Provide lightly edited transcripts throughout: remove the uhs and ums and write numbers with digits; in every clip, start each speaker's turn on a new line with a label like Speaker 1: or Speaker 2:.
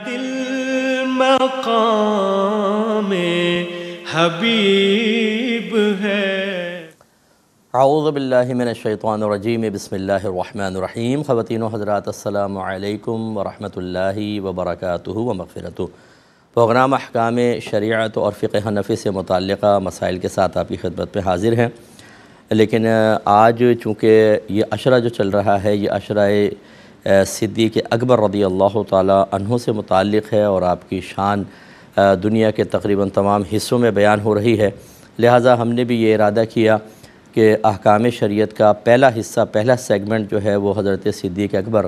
Speaker 1: دل مقام حبیب ہے۔
Speaker 2: اعوذ باللہ من الشیطان الرجیم، بسم اللہ الرحمن الرحیم۔ خواتین و حضرات، السلام علیکم ورحمۃ اللہ وبرکاتہ و مغفرتہ۔ پروگرام احکام شریعت اور فقہ حنفی سے متعلقہ مسائل کے ساتھ آپ کی خدمت میں حاضر ہیں، لیکن آج چونکہ یہ عشرہ جو چل رہا ہے، یہ عشرہ صدیق اکبر رضی اللہ تعالیٰ عنہ سے متعلق ہے اور آپ کی شان دنیا کے تقریباً تمام حصوں میں بیان ہو رہی ہے، لہٰذا ہم نے بھی یہ ارادہ کیا کہ احکام شریعت کا پہلا حصہ، پہلا سیگمنٹ جو ہے وہ حضرت صدیق اکبر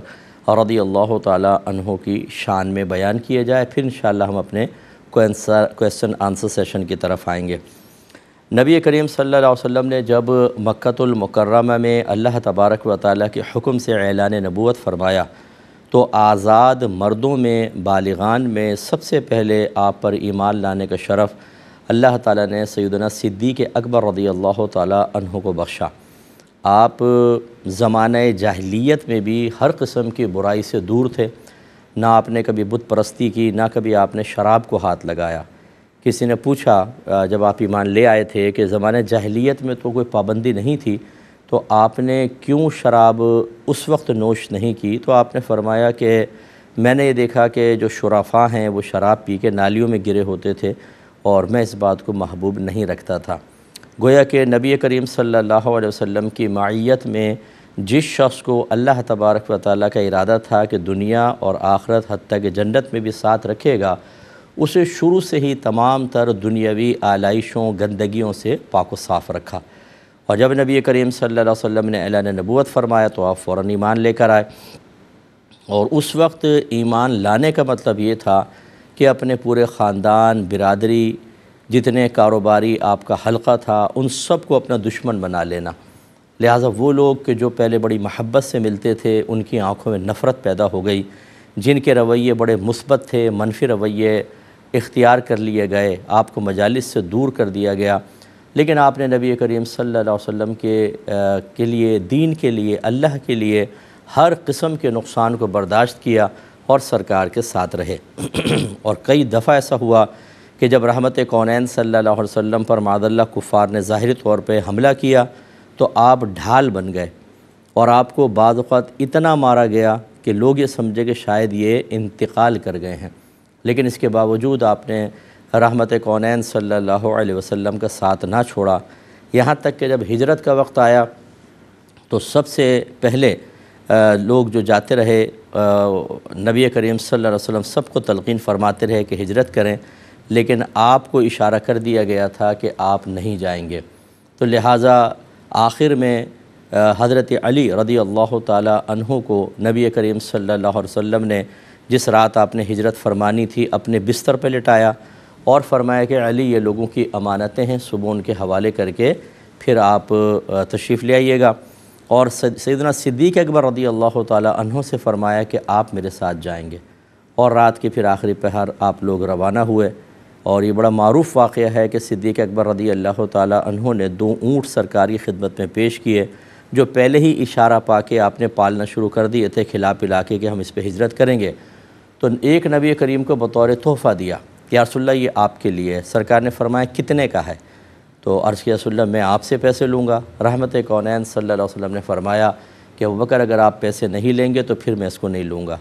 Speaker 2: رضی اللہ تعالیٰ عنہ کی شان میں بیان کیے جائے، پھر انشاءاللہ ہم اپنے کویسچن آنسر سیشن کی طرف آئیں گے۔ نبی کریم صلی اللہ علیہ وسلم نے جب مکۃ المکرمہ میں اللہ تبارک و تعالیٰ کے حکم سے اعلان نبوت فرمایا تو آزاد مردوں میں، بالغان میں سب سے پہلے آپ پر ایمان لانے کا شرف اللہ تعالیٰ نے سیدنا صدیق اکبر رضی اللہ تعالیٰ عنہ کو بخشا۔ آپ زمانہ جاہلیت میں بھی ہر قسم کی برائی سے دور تھے، نہ آپ نے کبھی بت پرستی کی، نہ کبھی آپ نے شراب کو ہاتھ لگایا۔ کسی نے پوچھا جب آپ ایمان لے آئے تھے کہ زمانہ جاہلیت میں تو کوئی پابندی نہیں تھی، تو آپ نے کیوں شراب اس وقت نوش نہیں کی؟ تو آپ نے فرمایا کہ میں نے یہ دیکھا کہ جو شرفاء ہیں وہ شراب پی کے نالیوں میں گرے ہوتے تھے اور میں اس بات کو محبوب نہیں رکھتا تھا۔ گویا کہ نبی کریم صلی اللہ علیہ وسلم کی معیت میں جس شخص کو اللہ تبارک و تعالیٰ کا ارادہ تھا کہ دنیا اور آخرت حتیٰ کہ جنت میں بھی ساتھ رکھے گا، اسے شروع سے ہی تمام تر دنیاوی آلائشوں، گندگیوں سے پاک و صاف رکھا۔ اور جب نبی کریم صلی اللہ علیہ وسلم نے اعلان نبوت فرمایا تو آپ فوراً ایمان لے کر آئے، اور اس وقت ایمان لانے کا مطلب یہ تھا کہ اپنے پورے خاندان، برادری، جتنے کاروباری آپ کا حلقہ تھا، ان سب کو اپنا دشمن بنا لینا۔ لہٰذا وہ لوگ کہ جو پہلے بڑی محبت سے ملتے تھے، ان کی آنکھوں میں نفرت پیدا ہو گئی، جن کے رویے بڑے مثبت تھے، منفی رویے اختیار کر لیے گئے، آپ کو مجالس سے دور کر دیا گیا۔ لیکن آپ نے نبی کریم صلی اللہ علیہ وسلم کے لیے، دین کے لیے، اللہ کے لیے ہر قسم کے نقصان کو برداشت کیا اور سرکار کے ساتھ رہے۔ اور کئی دفعہ ایسا ہوا کہ جب رحمت کونین صلی اللہ علیہ وسلم پر معاذ اللہ کفار نے ظاہری طور پہ حملہ کیا تو آپ ڈھال بن گئے، اور آپ کو بعض اوقات اتنا مارا گیا کہ لوگ یہ سمجھے کہ شاید یہ انتقال کر گئے ہیں، لیکن اس کے باوجود آپ نے رحمت کونین صلی اللہ علیہ وسلم کا ساتھ نہ چھوڑا، یہاں تک کہ جب ہجرت کا وقت آیا تو سب سے پہلے لوگ جو جاتے رہے، نبی کریم صلی اللہ علیہ وسلم سب کو تلقین فرماتے رہے کہ ہجرت کریں، لیکن آپ کو اشارہ کر دیا گیا تھا کہ آپ نہیں جائیں گے۔ تو لہٰذا آخر میں حضرت علی رضی اللہ تعالیٰ عنہ کو نبی کریم صلی اللہ علیہ وسلم نے جس رات آپ نے ہجرت فرمانی تھی اپنے بستر پہ لٹایا اور فرمایا کہ علی یہ لوگوں کی امانتیں ہیں، صبح ان کے حوالے کر کے پھر آپ تشریف لے آئیے گا، اور سیدنا صدیق اکبر رضی اللہ تعالیٰ عنہ سے فرمایا کہ آپ میرے ساتھ جائیں گے، اور رات کے پھر آخری پہر آپ لوگ روانہ ہوئے۔ اور یہ بڑا معروف واقعہ ہے کہ صدیق اکبر رضی اللہ تعالیٰ عنہ نے 2 اونٹ سرکاری خدمت میں پیش کیے، جو پہلے ہی اشارہ پا کے آپ نے پالنا شروع کر دیے تھے، کھلا پلا کے کہ ہم اس پہ ہجرت کریں گے۔ تو ایک نبی کریم کو بطور تحفہ دیا کہ یا رسول اللہ یہ آپ کے لیے ہے۔ سرکار نے فرمایا کتنے کا ہے؟ تو عرض کیا رسول اللہ میں آپ سے پیسے لوں گا۔ رحمت کونین صلی اللہ علیہ وسلم نے فرمایا کہ ابوبکر اگر آپ پیسے نہیں لیں گے تو پھر میں اس کو نہیں لوں گا،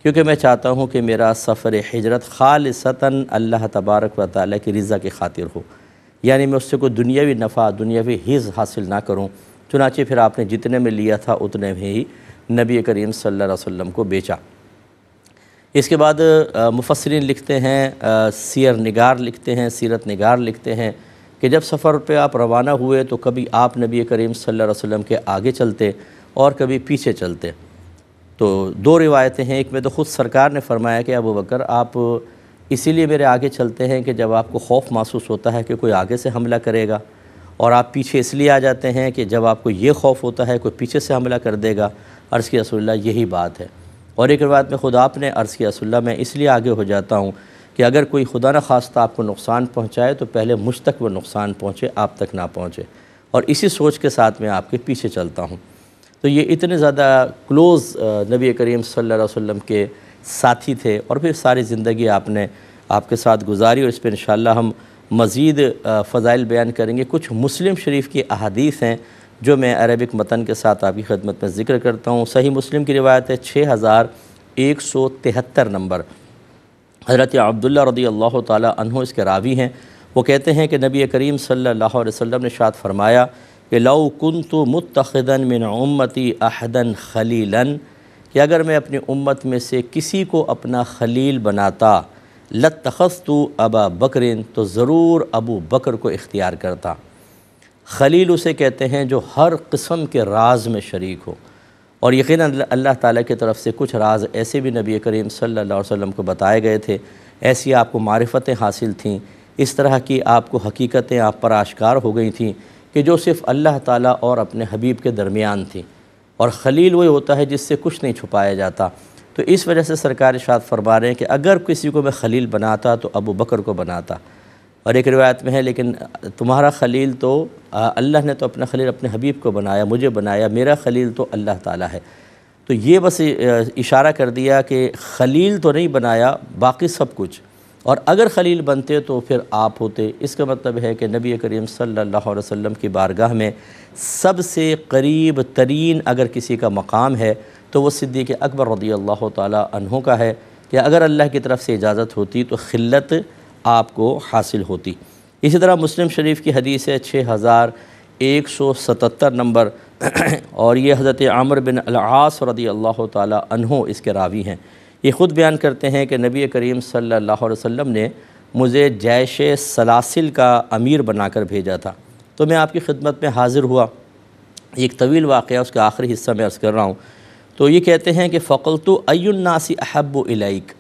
Speaker 2: کیونکہ میں چاہتا ہوں کہ میرا سفر ہجرت خالصتاً اللہ تبارک و تعالیٰ کی رضا کی خاطر ہو، یعنی میں اس سے کوئی دنیاوی نفع، دنیاوی حظ حاصل نہ کروں۔ چنانچہ پھر آپ نے جتنے میں لیا تھا اتنے میں ہی نبی کریم صلی اللہ علیہ وسلم کو بیچا۔ اس کے بعد مفسرین لکھتے ہیں، سیر نگار لکھتے ہیں، سیرت نگار لکھتے ہیں کہ جب سفر پہ آپ روانہ ہوئے تو کبھی آپ نبی کریم صلی اللہ علیہ وسلم کے آگے چلتے اور کبھی پیچھے چلتے۔ تو 2 روایتیں ہیں، ایک میں تو خود سرکار نے فرمایا کہ ابوبکر آپ اسی لیے میرے آگے چلتے ہیں کہ جب آپ کو خوف محسوس ہوتا ہے کہ کوئی آگے سے حملہ کرے گا، اور آپ پیچھے اس لیے آ جاتے ہیں کہ جب آپ کو یہ خوف ہوتا ہے کوئی پیچھے سے حملہ کر دے گا۔ عرض کیا رسول اللہ یہی بات ہے۔ اور ایک روایت میں خود آپ نے عرض کیا رسول اللہ میں اس لیے آگے ہو جاتا ہوں کہ اگر کوئی خدا نہ خواستہ آپ کو نقصان پہنچائے تو پہلے مجھ تک وہ نقصان پہنچے، آپ تک نہ پہنچے، اور اسی سوچ کے ساتھ میں آپ کے پیچھے چلتا ہوں۔ تو یہ اتنے زیادہ کلوز نبی کریم صلی اللہ علیہ وسلم کے ساتھی تھے اور پھر ساری زندگی آپ کے ساتھ گزاری، اور اس پہ انشاءاللہ ہم مزید فضائل بیان کریں گے۔ کچھ مسلم شریف کی احادیث ہیں جو میں عربک متن کے ساتھ آپ کی خدمت میں ذکر کرتا ہوں۔ صحیح مسلم کی روایت ہے 6173 نمبر۔ حضرت عبداللہ رضی اللہ تعالی عنہ اس کے راوی ہیں۔ وہ کہتے ہیں کہ نبی کریم صلی اللہ علیہ وسلم نے ارشاد فرمایا کہ لو کنت متخذا من امتی احدا خلیلا، کہ اگر میں اپنی امت میں سے کسی کو اپنا خلیل بناتا، لاتخذت ابا بکر، تو ضرور ابو بکر کو اختیار کرتا۔ خلیل اسے کہتے ہیں جو ہر قسم کے راز میں شریک ہو، اور یقیناً اللہ تعالیٰ کی طرف سے کچھ راز ایسے بھی نبی کریم صلی اللہ علیہ وسلم کو بتائے گئے تھے، ایسی آپ کو معرفتیں حاصل تھیں، اس طرح کی آپ کو حقیقتیں آپ پر آشکار ہو گئی تھیں کہ جو صرف اللہ تعالیٰ اور اپنے حبیب کے درمیان تھیں، اور خلیل وہی ہوتا ہے جس سے کچھ نہیں چھپایا جاتا۔ تو اس وجہ سے سرکار ارشاد فرما رہے ہیں کہ اگر کسی کو میں خلیل بناتا تو ابو بکر کو بناتا۔ اور ایک روایت میں ہے لیکن تمہارا خلیل تو اللہ نے تو اپنا خلیل اپنے حبیب کو بنایا، مجھے بنایا، میرا خلیل تو اللہ تعالیٰ ہے۔ تو یہ بس اشارہ کر دیا کہ خلیل تو نہیں بنایا، باقی سب کچھ، اور اگر خلیل بنتے تو پھر آپ ہوتے۔ اس کا مطلب ہے کہ نبی کریم صلی اللہ علیہ وسلم کی بارگاہ میں سب سے قریب ترین اگر کسی کا مقام ہے تو وہ صدیق اکبر رضی اللہ تعالی عنہ کا ہے، کہ اگر اللہ کی طرف سے اجازت ہوتی تو خلت آپ کو حاصل ہوتی۔ اسی طرح مسلم شریف کی حدیث ہے 6177 نمبر، اور یہ حضرت عمرو بن العاص رضی اللہ تعالی عنہ اس کے راوی ہیں۔ یہ خود بیان کرتے ہیں کہ نبی کریم صلی اللہ علیہ وسلم نے مجھے جیش سلاسل کا امیر بنا کر بھیجا تھا، تو میں آپ کی خدمت میں حاضر ہوا۔ ایک طویل واقعہ، اس کا آخری حصہ میں عرض کر رہا ہوں۔ تو یہ کہتے ہیں کہ فقلت ای الناس احب الیک،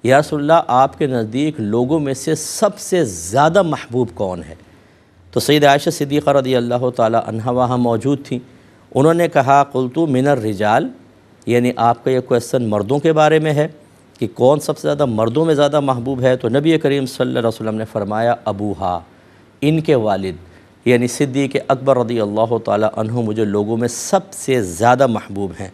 Speaker 2: یا رسول اللہ آپ کے نزدیک لوگوں میں سے سب سے زیادہ محبوب کون ہے؟ تو سید عائشہ صدیقہ رضی اللہ تعالی عنہ وہاں موجود تھیں۔ انہوں نے کہا قلت من الرجال، یعنی آپ کا یہ کویسچن مردوں کے بارے میں ہے کہ کون سب سے زیادہ مردوں میں زیادہ محبوب ہے؟ تو نبی کریم صلی اللہ علیہ وسلم نے فرمایا ابوہا، ان کے والد یعنی صدیق اکبر رضی اللہ تعالی عنہ مجھے لوگوں میں سب سے زیادہ محبوب ہیں۔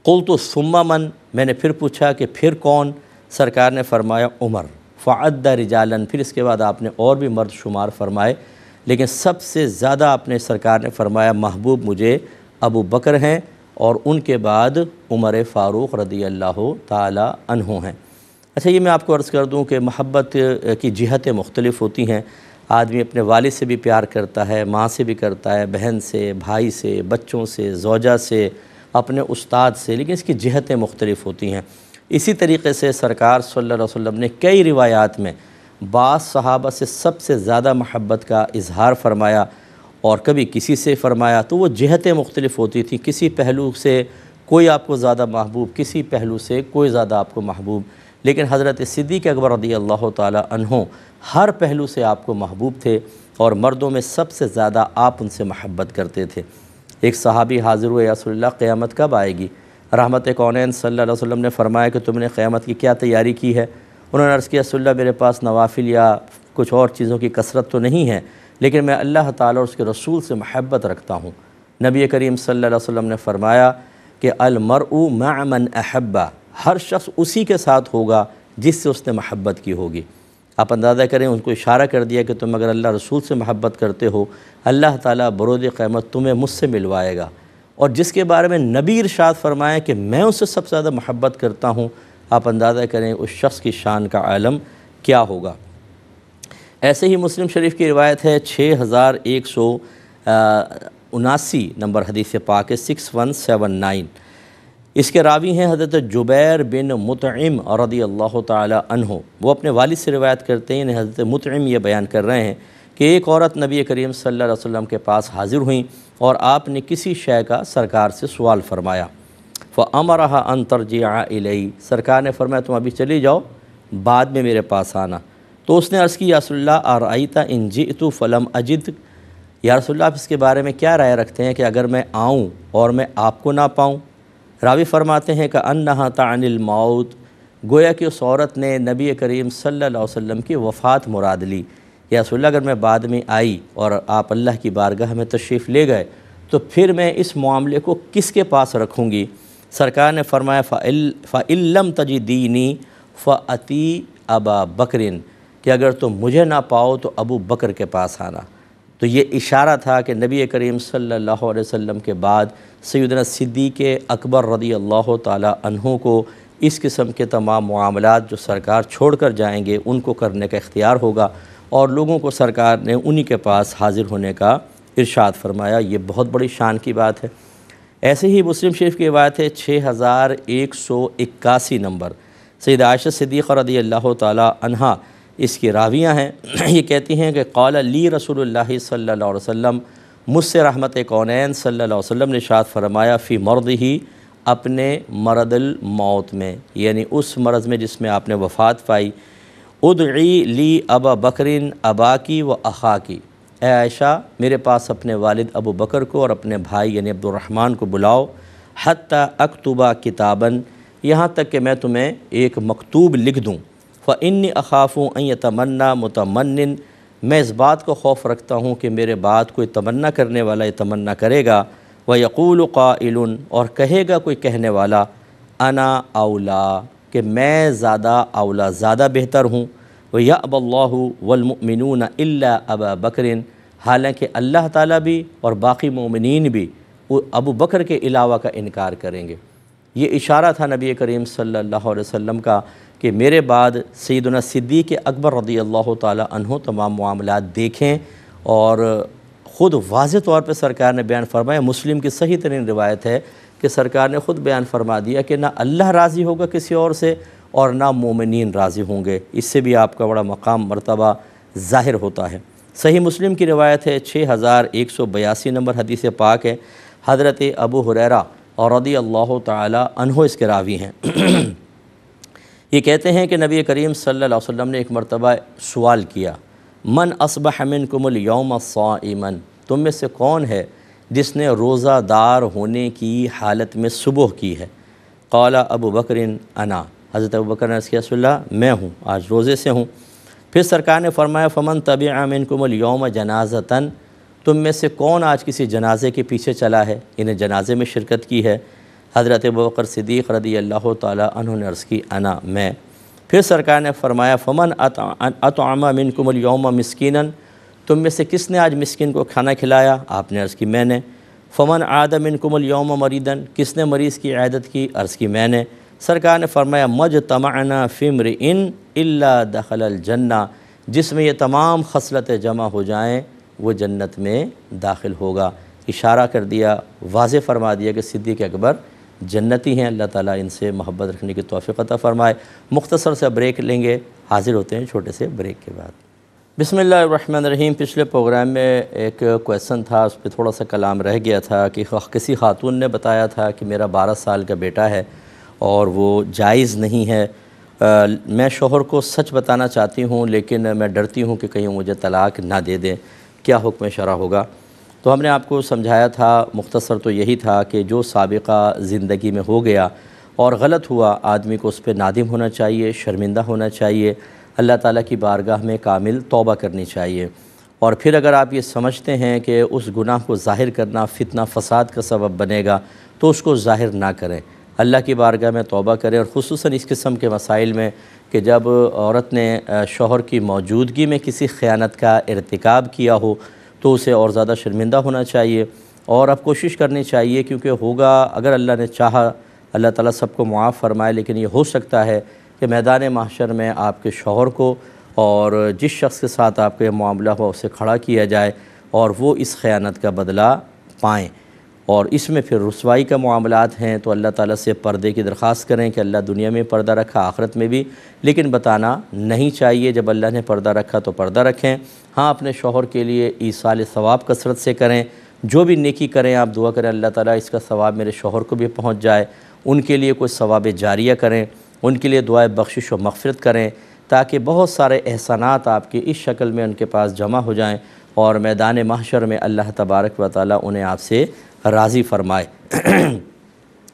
Speaker 2: قلت ثم من، میں نے پھر پوچھا کہ پھر کون؟ سرکار نے فرمایا عمر، فعد رجالا، پھر اس کے بعد آپ نے اور بھی مرد شمار فرمائے، لیکن سب سے زیادہ آپ نے سرکار نے فرمایا محبوب مجھے ابو بکر ہیں، اور ان کے بعد عمر فاروق رضی اللہ تعالی عنہ ہیں۔ اچھا، یہ میں آپ کو عرض کر دوں کہ محبت کی جہتیں مختلف ہوتی ہیں۔ آدمی اپنے والد سے بھی پیار کرتا ہے، ماں سے بھی کرتا ہے، بہن سے، بھائی سے، بچوں سے، زوجہ سے، اپنے استاد سے، لیکن اس کی جہتیں مختلف ہوتی ہیں۔ اسی طریقے سے سرکار صلی اللہ علیہ وسلم نے کئی روایات میں بعض صحابہ سے سب سے زیادہ محبت کا اظہار فرمایا، اور کبھی کسی سے فرمایا، تو وہ جہتیں مختلف ہوتی تھیں۔ کسی پہلو سے کوئی آپ کو زیادہ محبوب، کسی پہلو سے کوئی زیادہ آپ کو محبوب، لیکن حضرت صدیق اکبر رضی اللہ تعالی عنہ ہر پہلو سے آپ کو محبوب تھے، اور مردوں میں سب سے زیادہ آپ ان سے محبت کرتے تھے۔ ایک صحابی حاضر ہوئے، یا رسول اللہ قیامت کب آئے گی؟ رحمت کونین صلی اللہ علیہ وسلم نے فرمایا کہ تم نے قیامت کی کیا تیاری کی ہے؟ انہوں نے عرض کیا رسول اللہ میرے پاس نوافل یا کچھ اور چیزوں کی کثرت تو نہیں ہے، لیکن میں اللہ تعالیٰ اور اس کے رسول سے محبت رکھتا ہوں۔ نبی کریم صلی اللہ علیہ وسلم نے فرمایا کہ المرء مع من احبہ، ہر شخص اسی کے ساتھ ہوگا جس سے اس نے محبت کی ہوگی۔ آپ اندازہ کریں، ان کو اشارہ کر دیا کہ تم اگر اللہ رسول سے محبت کرتے ہو، اللہ تعالیٰ بروز قیامت تمہیں مجھ سے ملوائے گا، اور جس کے بارے میں نبی ارشاد فرمائے کہ میں اس سے سب سے زیادہ محبت کرتا ہوں، آپ اندازہ کریں اس شخص کی شان کا عالم کیا ہوگا۔ ایسے ہی مسلم شریف کی روایت ہے 6179 نمبر حدیث پاک ہے 6179۔ اس کے راوی ہیں حضرت جبیر بن مطعم رضی اللہ تعالی عنہ۔ وہ اپنے والد سے روایت کرتے ہیں، حضرت مطعم یہ بیان کر رہے ہیں کہ ایک عورت نبی کریم صلی اللہ علیہ وسلم کے پاس حاضر ہوئیں، اور آپ نے کسی شے کا سرکار سے سوال فرمایا۔ فَأَمَرَهَا أَن تَرْجِعَ إِلَيْهِ، سرکار نے فرمایا تم ابھی چلی جاؤ، بعد میں میرے پاس آنا۔ تو اس نے عرض کی یا رسول اللہ أَرَأَيْتَ إِن جِئْتُ فَلَمْ أَجِدْ، یا رسول اللہ آپ اس کے بارے میں کیا رائے رکھتے ہیں کہ اگر میں آؤں اور میں آپ کو نہ پاؤں؟ راوی فرماتے ہیں کہ انہا تعنی الموت، گویا کہ اس عورت نے نبی کریم صلی اللہ علیہ وسلم کی وفات مراد لی۔ یا رسول اللہ اگر میں بعد میں آئی اور آپ اللہ کی بارگاہ میں تشریف لے گئے تو پھر میں اس معاملے کو کس کے پاس رکھوں گی؟ سرکار نے فرمایا فَإِلَّمْ تَجِدِينِي فَأَتِي أَبَا بَكْرٍ کہ اگر تم مجھے نہ پاؤ تو ابو بکر کے پاس آنا۔ تو یہ اشارہ تھا کہ نبی کریم صلی اللہ علیہ وسلم کے بعد سیدنا صدیق اکبر رضی اللہ تعالی عنہ کو اس قسم کے تمام معاملات جو سرکار چھوڑ کر جائیں گے ان کو کرنے کا اختیار ہوگا، اور لوگوں کو سرکار نے انہی کے پاس حاضر ہونے کا ارشاد فرمایا۔ یہ بہت بڑی شان کی بات ہے۔ ایسے ہی مسلم شریف کی روایت ہے 6181 نمبر، سیدہ عائشہ صدیقہ رضی اللہ تعالی عنہا اس کی راویہ ہیں۔ یہ کہتی ہیں کہ قال لی رسول اللہ صلی اللہ علیہ وسلم، مجھ سے رحمت کونین صلی اللہ علیہ وسلم نے ارشاد فرمایا فی مرضہ، اپنے مرض الموت میں، یعنی اس مرض میں جس میں آپ نے وفات پائی، ادعی لی ابا بکرن اباکی و اخاکی، اے عائشہ میرے پاس اپنے والد ابو بکر کو اور اپنے بھائی یعنی عبد الرحمن کو بلاؤ، حتی اکتبا کتاباً، یہاں تک کہ میں تمہیں ایک مکتوب لکھ دوں، فإنی اخاف ان یتمنی متمن، میں اس بات کو خوف رکھتا ہوں کہ میرے بعد کوئی تمنا کرنے والا یہ تمنا کرے گا، وَيَقُولُ قَائِلٌ، اور کہے گا کوئی کہنے والا، انا اولا، کہ میں زیادہ اولا، زیادہ بہتر ہوں، وَيَأْبَى اللَّهُ وَالْمُؤْمِنُونَ إِلَّا أَبَا بَكْرٍ، حالانکہ اللہ تعالیٰ بھی اور باقی مومنین بھی ابو بکر کے علاوہ کا انکار کریں گے۔ یہ اشارہ تھا نبی کریم صلی اللہ علیہ وسلم کا کہ میرے بعد سیدنا صدیق اکبر رضی اللہ تعالی عنہ تمام معاملات دیکھیں، اور خود واضح طور پہ سرکار نے بیان فرمایا، مسلم کی صحیح ترین روایت ہے کہ سرکار نے خود بیان فرما دیا کہ نہ اللہ راضی ہوگا کسی اور سے اور نہ مومنین راضی ہوں گے، اس سے بھی آپ کا بڑا مقام مرتبہ ظاہر ہوتا ہے۔ صحیح مسلم کی روایت ہے 6182 نمبر حدیث پاک ہے، حضرت ابو ہریرہ اور رضی اللہ تعالی عنہ اس کے راوی ہیں۔ یہ کہتے ہیں کہ نبی کریم صلی اللہ علیہ وسلم نے ایک مرتبہ سوال کیا، من اصبح منکم اليوم صائما، تم میں سے کون ہے جس نے روزہ دار ہونے کی حالت میں صبح کی ہے؟ قال ابو بکر انا، حضرت ابو بکر نے عرض کیا رسول اللہ میں ہوں، آج روزے سے ہوں۔ پھر سرکار نے فرمایا فمن تبع منکم اليوم جنازۃ، تم میں سے کون آج کسی جنازے کے پیچھے چلا ہے، انہیں جنازے میں شرکت کی ہے؟ حضرت ابو بکر صدیق رضی اللہ تعالی عنہ نے عرض کی انا، میں۔ پھر سرکار نے فرمایا فمن اطعم منکم اليوم مسکینا، تم میں سے کس نے آج مسکین کو کھانا کھلایا؟ آپ نے عرض کی میں نے۔ فمن عاد منکم اليوم مریضا، کس نے مریض کی عیادت کی؟ عرض کی میں نے۔ سرکار نے فرمایا مجتمعنا فی امرئ الا دخل الجنہ، جس میں یہ تمام خصلتیں جمع ہو جائیں وہ جنت میں داخل ہوگا۔ اشارہ کر دیا، واضح فرما دیا کہ صدیق اکبر جنتی ہیں، اللہ تعالیٰ ان سے محبت رکھنے کی توفیق عطا فرمائے۔ مختصر سے بریک لیں گے، حاضر ہوتے ہیں چھوٹے سے بریک کے بعد۔ بسم اللہ الرحمن الرحیم۔ پچھلے پروگرام میں ایک کویسچن تھا، اس پہ تھوڑا سا کلام رہ گیا تھا کہ کسی خاتون نے بتایا تھا کہ میرا 12 سال کا بیٹا ہے اور وہ جائز نہیں ہے، میں شوہر کو سچ بتانا چاہتی ہوں لیکن میں ڈرتی ہوں کہ کہیں مجھے طلاق نہ دے دیں، کیا حکم شرع ہوگا؟ تو ہم نے آپ کو سمجھایا تھا، مختصر تو یہی تھا کہ جو سابقہ زندگی میں ہو گیا اور غلط ہوا، آدمی کو اس پہ نادم ہونا چاہیے، شرمندہ ہونا چاہیے، اللہ تعالیٰ کی بارگاہ میں کامل توبہ کرنی چاہیے، اور پھر اگر آپ یہ سمجھتے ہیں کہ اس گناہ کو ظاہر کرنا فتنہ فساد کا سبب بنے گا تو اس کو ظاہر نہ کریں، اللہ کی بارگاہ میں توبہ کریں، اور خصوصاً اس قسم کے مسائل میں کہ جب عورت نے شوہر کی موجودگی میں کسی خیانت کا ارتکاب کیا ہو تو اسے اور زیادہ شرمندہ ہونا چاہیے، اور اب کوشش کرنی چاہیے، کیونکہ ہوگا اگر اللہ نے چاہا، اللہ تعالیٰ سب کو معاف فرمائے، لیکن یہ ہو سکتا ہے کہ میدان محشر میں آپ کے شوہر کو اور جس شخص کے ساتھ آپ کا یہ معاملہ ہوا اسے کھڑا کیا جائے اور وہ اس خیانت کا بدلہ پائیں، اور اس میں پھر رسوائی کا معاملات ہیں، تو اللہ تعالیٰ سے پردے کی درخواست کریں کہ اللہ دنیا میں پردہ رکھا، آخرت میں بھی، لیکن بتانا نہیں چاہیے، جب اللہ نے پردہ رکھا تو پردہ رکھیں۔ ہاں اپنے شوہر کے لیے ایصال ثواب کثرت سے کریں، جو بھی نیکی کریں آپ دعا کریں اللہ تعالیٰ اس کا ثواب میرے شوہر کو بھی پہنچ جائے، ان کے لیے کوئی ثواب جاریہ کریں، ان کے لیے دعائے بخشش و مغفرت کریں، تاکہ بہت سارے احسانات آپ کی اس شکل میں ان کے پاس جمع ہو جائیں اور میدان محشر میں اللہ تبارک و تعالیٰ انہیں آپ سے راضی فرمائے۔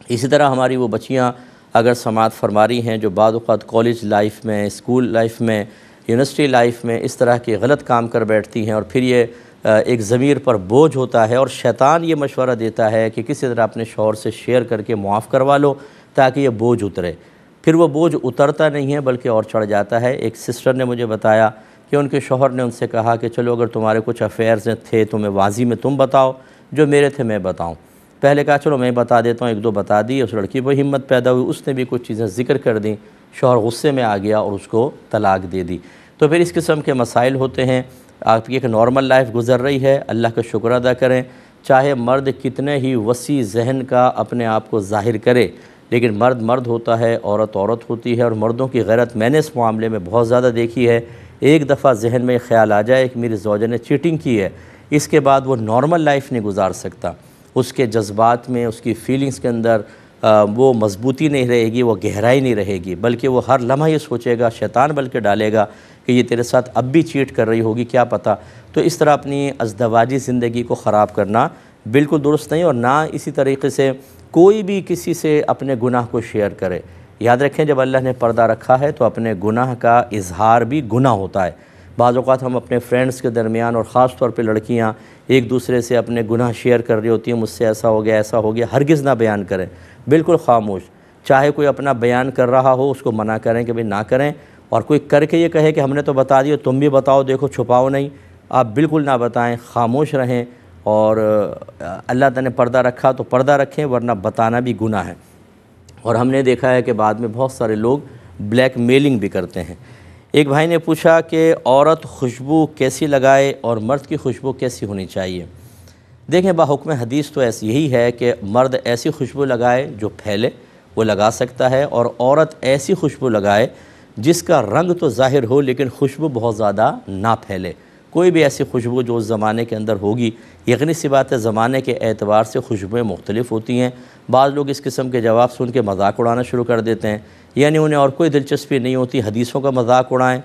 Speaker 2: اسی طرح ہماری وہ بچیاں اگر سماعت فرما رہی ہیں جو بعض اوقات کالج لائف میں، اسکول لائف میں، یونیورسٹی لائف میں اس طرح کے غلط کام کر بیٹھتی ہیں اور پھر یہ ایک ضمیر پر بوجھ ہوتا ہے، اور شیطان یہ مشورہ دیتا ہے کہ کسی طرح اپنے شوہر سے شیئر کر کے معاف کروا لو تاکہ یہ بوجھ اترے۔ پھر وہ بوجھ اترتا نہیں ہے بلکہ اور چڑھ جاتا ہے۔ ایک سسٹر نے مجھے بتایا کہ ان کے شوہر نے ان سے کہا کہ چلو اگر تمہارے کچھ افیئرز تھے تو میں واضح میں تم بتاؤ، جو میرے تھے میں بتاؤں۔ پہلے کہا چلو میں بتا دیتا ہوں، ایک دو بتا دی، اس لڑکی کو ہمت پیدا ہوئی، اس نے بھی کچھ چیزیں ذکر کر دیں، شوہر غصے میں آ گیا اور اس کو طلاق دے دی۔ تو پھر اس قسم کے مسائل ہوتے ہیں۔ آپ کی ایک نارمل لائف گزر رہی ہے، اللہ کا شکر ادا کریں، چاہے مرد کتنے ہی وسیع ذہن کا اپنے آپ کو ظاہر کرے، لیکن مرد مرد ہوتا ہے، عورت عورت ہوتی ہے، اور مردوں کی غیرت میں نے اس معاملے میں بہت زیادہ دیکھی ہے۔ ایک دفعہ ذہن میں خیال آ جائے کہ میری زوجہ نے چیٹنگ کی ہے، اس کے بعد وہ نارمل لائف نہیں گزار سکتا، اس کے جذبات میں، اس کی فیلنگز کے اندر وہ مضبوطی نہیں رہے گی، وہ گہرائی نہیں رہے گی، بلکہ وہ ہر لمحہ یہ سوچے گا، شیطان بلکہ ڈالے گا کہ یہ تیرے ساتھ اب بھی چیٹ کر رہی ہوگی، کیا پتہ۔ تو اس طرح اپنی ازدواجی زندگی کو خراب کرنا بالکل درست نہیں، اور نہ اسی طریقے سے کوئی بھی کسی سے اپنے گناہ کو شیئر کرے۔ یاد رکھیں جب اللہ نے پردہ رکھا ہے تو اپنے گناہ کا اظہار بھی گناہ ہوتا ہے۔ بعض اوقات ہم اپنے فرینڈز کے درمیان، اور خاص طور پہ لڑکیاں ایک دوسرے سے اپنے گناہ شیئر کر رہی ہوتی ہیں، مجھ سے ایسا ہو گیا ایسا ہو گیا، ہرگز نہ بیان کریں، بالکل خاموش۔ چاہے کوئی اپنا بیان کر رہا ہو اس کو منع کریں کہ بھئی نہ کریں، اور کوئی کر کے یہ کہے کہ ہم نے تو بتا دیا تم بھی بتاؤ، دیکھو چھپاؤ نہیں، آپ بالکل نہ بتائیں، خاموش رہیں، اور اللہ تعالیٰ نے پردہ رکھا تو پردہ رکھیں، ورنہ بتانا بھی گناہ ہے۔ اور ہم نے دیکھا ہے کہ بعد میں بہت سارے لوگ بلیک میلنگ بھی کرتے ہیں۔ ایک بھائی نے پوچھا کہ عورت خوشبو کیسی لگائے اور مرد کی خوشبو کیسی ہونی چاہیے؟ دیکھیں بحکم حدیث تو ایسی یہی ہے کہ مرد ایسی خوشبو لگائے جو پھیلے، وہ لگا سکتا ہے، اور عورت ایسی خوشبو لگائے جس کا رنگ تو ظاہر ہو لیکن خوشبو بہت زیادہ نہ پھیلے۔ کوئی بھی ایسی خوشبو جو اس زمانے کے اندر ہوگی، یقینی سی بات ہے زمانے کے اعتبار سے خوشبوئیں مختلف ہوتی ہیں۔ بعض لوگ اس قسم کے جواب سن کے مذاق اڑانا شروع کر دیتے ہیں، یعنی انہیں اور کوئی دلچسپی نہیں ہوتی، حدیثوں کا مذاق اڑائیں،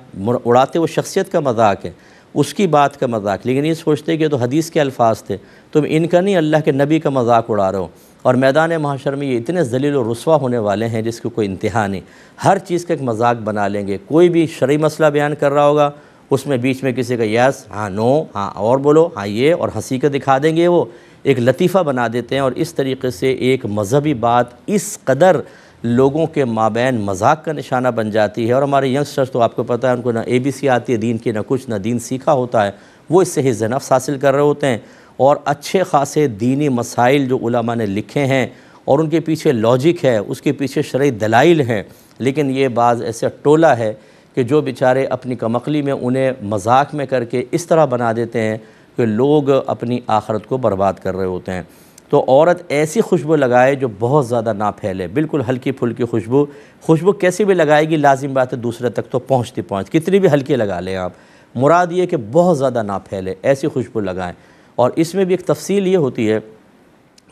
Speaker 2: اڑاتے وہ شخصیت کا مذاق ہے، اس کی بات کا مذاق، لیکن یہ سوچتے کہ یہ تو حدیث کے الفاظ تھے، تم ان کا نہیں اللہ کے نبی کا مذاق اڑا رہے ہو۔ اور میدان محشر میں یہ اتنے ذلیل و رسوا ہونے والے ہیں جس کو کوئی انتہا نہیں، ہر چیز کا ایک مذاق بنا لیں گے۔ کوئی بھی شرعی مسئلہ بیان کر رہا ہوگا، اس میں بیچ میں کسی کا یس، ہاں نو، ہاں اور بولو، ہاں یہ، اور ہنسی کا دکھا دیں گے، وہ ایک لطیفہ بنا دیتے ہیں، اور اس طریقے سے ایک مذہبی بات اس قدر لوگوں کے مابین مذاق کا نشانہ بن جاتی ہے۔ اور ہمارے ینگسٹرز تو آپ کو پتہ ہے ان کو نہ ABC آتی ہے دین کی، نہ کچھ، نہ دین سیکھا ہوتا ہے، وہ اس سے حظ نفس حاصل کر رہے ہوتے ہیں، اور اچھے خاصے دینی مسائل جو علماء نے لکھے ہیں اور ان کے پیچھے لاجک ہے، اس کے پیچھے شرعی دلائل ہیں، لیکن یہ بعض ایسا ٹولہ ہے کہ جو بیچارے اپنی کمقلی میں انہیں مذاق میں کر کے اس طرح بنا دیتے ہیں کہ لوگ اپنی آخرت کو برباد کر رہے ہوتے ہیں۔ تو عورت ایسی خوشبو لگائے جو بہت زیادہ نہ پھیلے، بالکل ہلکی پھلکی خوشبو کیسی بھی لگائے گی لازم بات ہے دوسرے تک تو پہنچ کتنی بھی ہلکی لگا لیں آپ، مراد یہ کہ بہت زیادہ نہ پھیلے، ایسی خوشبو لگائیں۔ اور اس میں بھی ایک تفصیل یہ ہوتی ہے،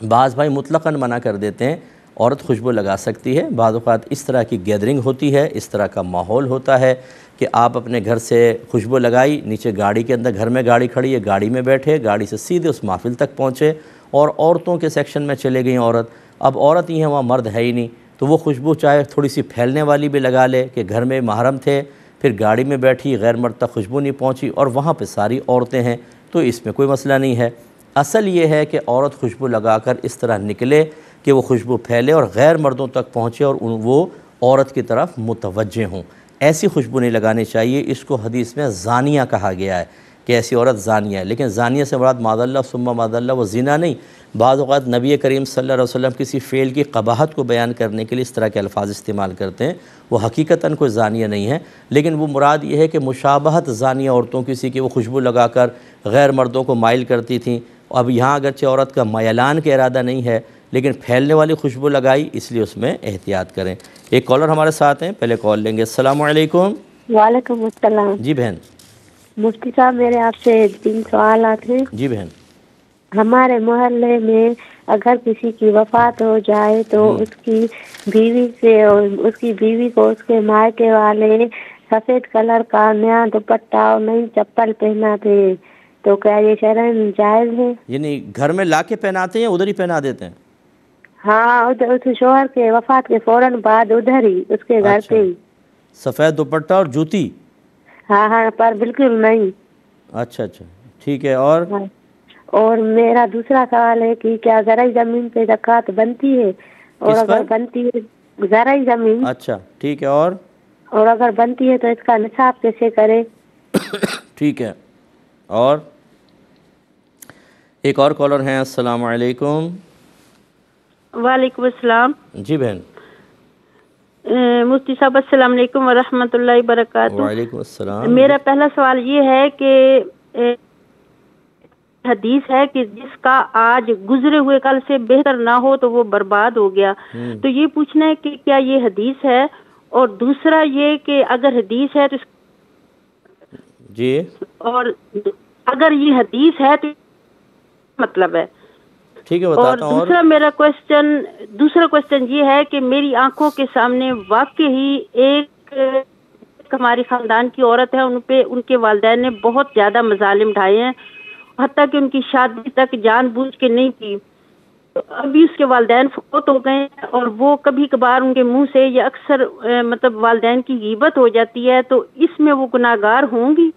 Speaker 2: بعض بھائی مطلقاً منع کر دیتے ہیں، عورت خوشبو لگا سکتی ہے، بعض اوقات اس طرح کی گیدرنگ ہوتی ہے، اس طرح کا ماحول ہوتا ہے کہ آپ اپنے گھر سے خوشبو لگائی، نیچے گاڑی کے اندر، گھر میں گاڑی کھڑی ہے، گاڑی میں بیٹھے، گاڑی سے سیدھے اس محفل تک پہنچے، اور عورتوں کے سیکشن میں چلے گئیں عورت، اب عورت ہی ہے وہاں مرد ہے ہی نہیں، تو وہ خوشبو چاہے تھوڑی سی پھیلنے والی بھی لگا لے کہ گھر میں محرم تھے، پھر گاڑی میں بیٹھی، غیر مرد تک خوشبو نہیں پہنچی، اور وہاں پہ ساری عورتیں ہیں، تو اس میں کوئی مسئلہ نہیں ہے۔ اصل یہ ہے کہ عورت خوشبو لگا کر اس طرح نکلے کہ وہ خوشبو پھیلے اور غیر مردوں تک پہنچے اور وہ عورت کی طرف متوجہ ہوں۔ ایسی خوشبو نہیں لگانی چاہیے، اس کو حدیث میں زانیہ کہا گیا ہے کہ ایسی عورت زانیہ ہے، لیکن زانیہ سے مراد معاذ اللہ ثم معاذ اللہ وہ زنا نہیں۔ بعض اوقات نبی کریم صلی اللہ علیہ وسلم کسی فعل کی قباحت کو بیان کرنے کے لیے اس طرح کے الفاظ استعمال کرتے ہیں، وہ حقیقتاً کوئی زانیہ نہیں ہے، لیکن وہ مراد یہ ہے کہ مشابہت زانیہ عورتوں کسی کی وہ خوشبو لگا کر غیر مردوں کو مائل کرتی تھیں۔ اب یہاں اگرچہ عورت کا میلان کا ارادہ نہیں ہے، لیکن پھیلنے والی خوشبو لگائی، اس لیے اس میں احتیاط کریں۔ ایک کالر ہمارے ساتھ ہیں، پہلے کال لیں گے۔ السلام علیکم۔
Speaker 3: وعلیکم السلام۔
Speaker 2: جی بہن۔
Speaker 3: مفتی صاحب میرے آپ سے 3 سوالات ہیں۔
Speaker 2: جی بہن۔
Speaker 3: ہمارے محلے میں اگر کسی کی وفات ہو جائے تو اس کی بیوی کو اس کے مائکے والے سفید کلر کا نیا دوپٹہ اور نئی چپل پہناتے ہیں، تو کیا یہ شرعاً جائز ہے؟
Speaker 2: یعنی گھر میں لا کے پہناتے ہیں یا ادھر ہی پہنا دیتے ہیں؟
Speaker 3: ہاں، اس شوہر کے وفات کے فوراً بعد ادھر ہی اس کے گھر پہ ہی۔
Speaker 2: سفید دوپٹہ اور جوتی؟
Speaker 3: ہاں، پر بالکل نہیں۔
Speaker 2: اچھا، ٹھیک ہے، اور
Speaker 3: ہاں۔ اور میرا دوسرا سوال ہے کہ کیا زرعی زمین پہ زکوٰۃ بنتی ہے؟ اور
Speaker 2: کس
Speaker 3: اگر
Speaker 2: پر؟
Speaker 3: بنتی ہے زرعی زمین،
Speaker 2: اچھا ٹھیک ہے، اور
Speaker 3: اگر بنتی ہے تو اس کا نصاب کیسے کرے؟
Speaker 2: ٹھیک ہے، اور ایک اور کالر ہیں۔ السلام علیکم۔
Speaker 4: وعلیکم السلام۔
Speaker 2: جی بہن۔
Speaker 4: مفتی صاحب السلام علیکم ورحمۃ اللہ وبرکاتہ۔
Speaker 2: وعلیکم السلام۔
Speaker 4: میرا پہلا سوال یہ ہے کہ حدیث ہے کہ جس کا آج گزرے ہوئے کل سے بہتر نہ ہو تو وہ برباد ہو گیا، تو یہ پوچھنا ہے کہ کیا یہ حدیث ہے؟ اور دوسرا یہ کہ اگر حدیث ہے تو
Speaker 2: جی،
Speaker 4: اور اگر یہ حدیث ہے تو مطلب ہے؟
Speaker 2: ٹھیک ہے،
Speaker 4: اور
Speaker 2: بتاتا ہوں۔
Speaker 4: دوسرا میرا کوشچن یہ ہے کہ میری آنکھوں کے سامنے واقعی ایک ہماری خاندان کی عورت ہے، ان پہ ان کے والدین نے بہت زیادہ مظالم ڈھائے ہیں، حتیٰ کہ ان کی شادی تک جان بوجھ کے نہیں کی۔ ابھی اس کے والدین فوت ہو گئے ہیں اور وہ کبھی کبھار ان کے منہ سے یا اکثر مطلب والدین کی غیبت ہو جاتی ہے، تو اس میں وہ گناہگار ہوں گی؟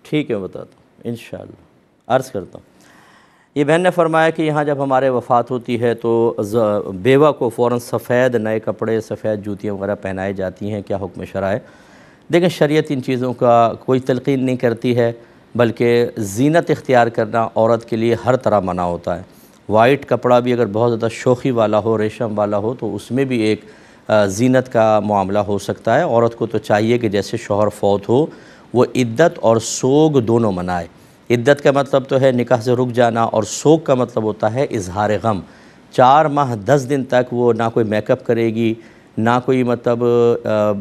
Speaker 2: ٹھیک ہے، بتاتا ہوں انشاءاللہ، عرض کرتا ہوں۔ یہ بہن نے فرمایا کہ یہاں جب ہمارے وفات ہوتی ہے تو بیوہ کو فوراً سفید نئے کپڑے، سفید جوتیاں وغیرہ پہنائی جاتی ہیں، کیا حکم شرع ہے؟ دیکھیں، شریعت ان چیزوں کا کوئی تلقین نہیں کرتی ہے، بلکہ زینت اختیار کرنا عورت کے لیے ہر طرح منع ہوتا ہے۔ وائٹ کپڑا بھی اگر بہت زیادہ شوخی والا ہو، ریشم والا ہو، تو اس میں بھی ایک زینت کا معاملہ ہو سکتا ہے۔ عورت کو تو چاہیے کہ جیسے شوہر فوت ہو وہ عدت اور سوگ دونوں منائے۔ عدت کا مطلب تو ہے نکاح سے رک جانا، اور سوگ کا مطلب ہوتا ہے اظہار غم۔ 4 ماہ 10 دن تک وہ نہ کوئی میک اپ کرے گی، نہ کوئی مطلب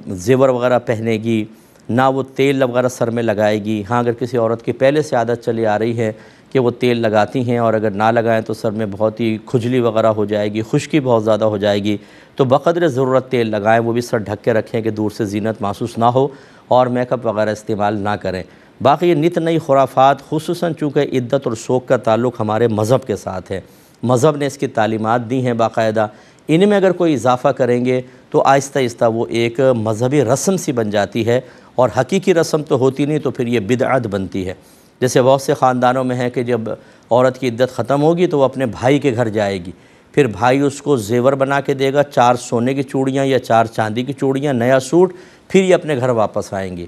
Speaker 2: زیور وغیرہ پہنے گی، نہ وہ تیل وغیرہ سر میں لگائے گی۔ ہاں، اگر کسی عورت کی پہلے سے عادت چلی آ رہی ہے کہ وہ تیل لگاتی ہیں، اور اگر نہ لگائیں تو سر میں بہت ہی کھجلی وغیرہ ہو جائے گی، خشکی بہت زیادہ ہو جائے گی، تو بقدر ضرورت تیل لگائیں، وہ بھی سر ڈھک کے رکھیں کہ دور سے زینت محسوس نہ ہو، اور میک اپ وغیرہ استعمال نہ کریں۔ باقی یہ نت نئی خرافات، خصوصاً چونکہ عدت اور سوگ کا تعلق ہمارے مذہب کے ساتھ ہے، مذہب نے اس کی تعلیمات دی ہیں باقاعدہ، ان میں اگر کوئی اضافہ کریں گے تو آہستہ آہستہ وہ ایک مذہبی رسم سی بن جاتی ہے، اور حقیقی رسم تو ہوتی نہیں، تو پھر یہ بدعت بنتی ہے۔ جیسے بہت سے خاندانوں میں ہے کہ جب عورت کی عدت ختم ہوگی تو وہ اپنے بھائی کے گھر جائے گی، پھر بھائی اس کو زیور بنا کے دے گا، 4 سونے کی چوڑیاں یا 4 چاندی کی چوڑیاں، نیا سوٹ، پھر یہ اپنے گھر واپس آئیں گے۔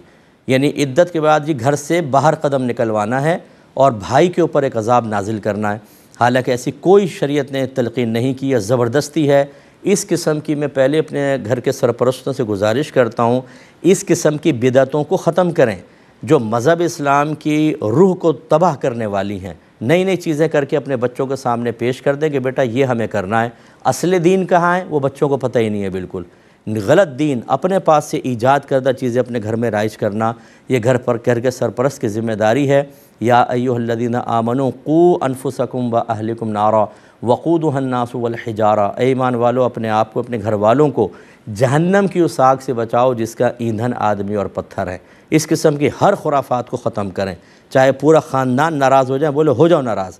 Speaker 2: یعنی عدت کے بعد یہ گھر سے باہر قدم نکلوانا ہے اور بھائی کے اوپر ایک عذاب نازل کرنا ہے، حالانکہ ایسی کوئی شریعت نے تلقین نہیں کی، یا زبردستی ہے۔ اس قسم کی میں پہلے اپنے گھر کے سرپرستوں سے گزارش کرتا ہوں، اس قسم کی بدعتوں کو ختم کریں جو مذہب اسلام کی روح کو تباہ کرنے والی ہیں۔ نئی نئی چیزیں کر کے اپنے بچوں کے سامنے پیش کر دیں کہ بیٹا یہ ہمیں کرنا ہے، اصل دین کہاں ہے وہ بچوں کو پتہ ہی نہیں ہے بالکل۔ غلط دین، اپنے پاس سے ایجاد کردہ چیزیں اپنے گھر میں رائج کرنا، یہ گھر کے سرپرست کی ذمہ داری ہے۔ یا ایھا الذین آمنوا قوا انفسکم واہلکم نارا وقودھا الناس والحجارہ، اے ایمان والو اپنے آپ کو، اپنے گھر والوں کو جہنم کی اس آگ سے بچاؤ جس کا ایندھن آدمی اور پتھر ہے۔ اس قسم کی ہر خرافات کو ختم کریں، چاہے پورا خاندان ناراض ہو جائے، بولے ہو جاؤ ناراض،